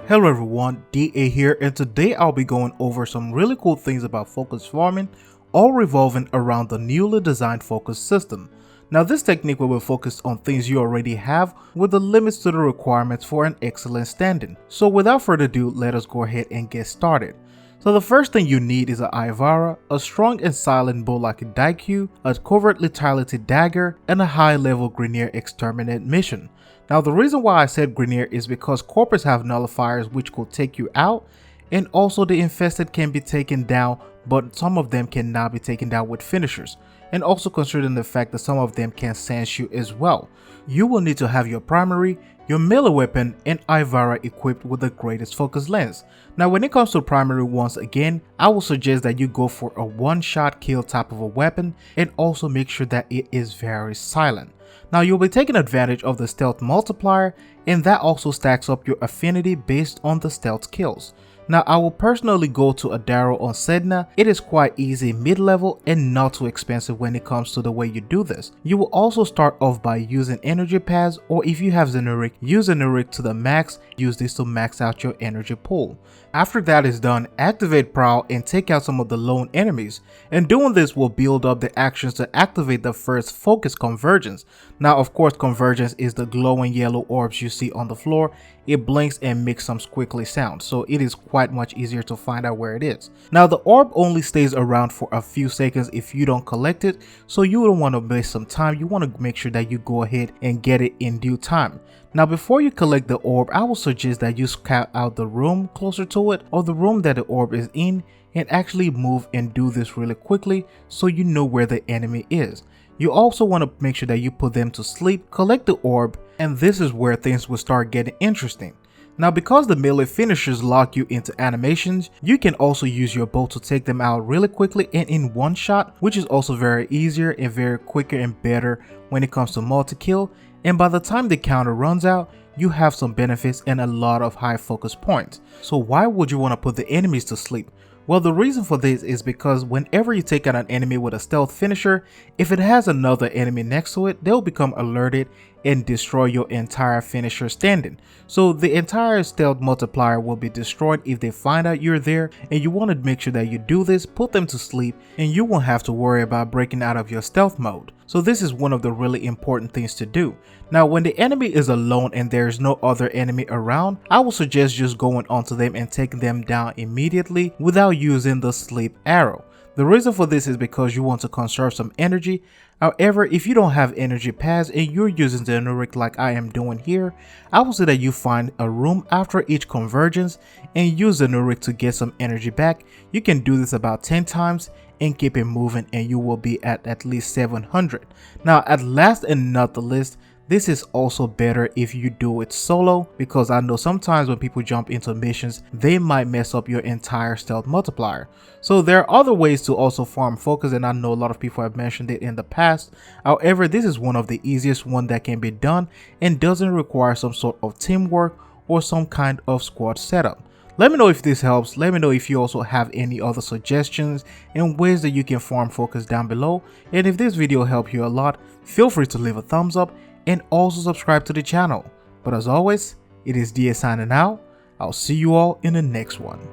Hello everyone, DA here, and today I'll be going over some really cool things about focus farming, all revolving around the newly designed focus system. Now this technique will be focused on things you already have with the limits to the requirements for an excellent standing. So without further ado, let us go ahead and get started. So the first thing you need is an Ivara, a strong and silent bow like a Daikyu, a covertly talented dagger, and a high-level Grineer exterminate mission. Now the reason why I said Grineer is because corpors have nullifiers which could take you out, and also the infested can be taken down, but some of them cannot be taken down with finishers, and also considering the fact that some of them can sense you as well. You will need to have your primary, your melee weapon, and Ivara equipped with the greatest focus lens. Now when it comes to primary, once again, I will suggest that you go for a one-shot kill type of a weapon, and also make sure that it is very silent. Now you'll be taking advantage of the stealth multiplier, and that also stacks up your affinity based on the stealth kills. Now I will personally go to a Darrow on Sedna. It is quite easy mid-level and not too expensive when it comes to the way you do this. You will also start off by using energy pads, or if you have Zenuric, use Zenuric to the max. Use this to max out your energy pool. After that is done, activate Prowl and take out some of the lone enemies, and doing this will build up the actions to activate the first focus convergence. Now of course convergence is the glowing yellow orbs you see on the floor. It blinks and makes some squiggly sounds, so it is quite much easier to find out where it is. Now the orb only stays around for a few seconds if you don't collect it, so you don't want to waste some time. You want to make sure that you go ahead and get it in due time. Now before you collect the orb, I will suggest that you scout out the room closer to it, or the room that the orb is in, and actually move and do this really quickly so you know where the enemy is. You also want to make sure that you put them to sleep, collect the orb, and this is where things will start getting interesting. Now because the melee finishers lock you into animations, you can also use your bow to take them out really quickly and in one shot, which is also very easier and very quicker and better when it comes to multi-kill, and by the time the counter runs out, you have some benefits and a lot of high focus points. So why would you want to put the enemies to sleep? Well, the reason for this is because whenever you take out an enemy with a stealth finisher, if it has another enemy next to it, they'll become alerted and destroy your entire finisher standing. So the entire stealth multiplier will be destroyed if they find out you're there, and you want to make sure that you do this, put them to sleep, and you won't have to worry about breaking out of your stealth mode. So this is one of the really important things to do. Now when the enemy is alone and there's no other enemy around, I will suggest just going onto them and taking them down immediately without using the sleep arrow. The reason for this is because you want to conserve some energy. However, if you don't have energy pads and you're using the Zenuric like I am doing here, I will say that you find a room after each convergence and use the Zenuric to get some energy back. You can do this about 10 times and keep it moving, and you will be at least 700. Now at last and not the least, this is also better if you do it solo, because I know sometimes when people jump into missions, they might mess up your entire stealth multiplier. So there are other ways to also farm focus, and I know a lot of people have mentioned it in the past. However, this is one of the easiest one that can be done and doesn't require some sort of teamwork or some kind of squad setup. Let me know if this helps. Let me know if you also have any other suggestions and ways that you can farm focus down below. And if this video helped you a lot, feel free to leave a thumbs up and also subscribe to the channel. But as always, it is DA signing out. I'll see you all in the next one.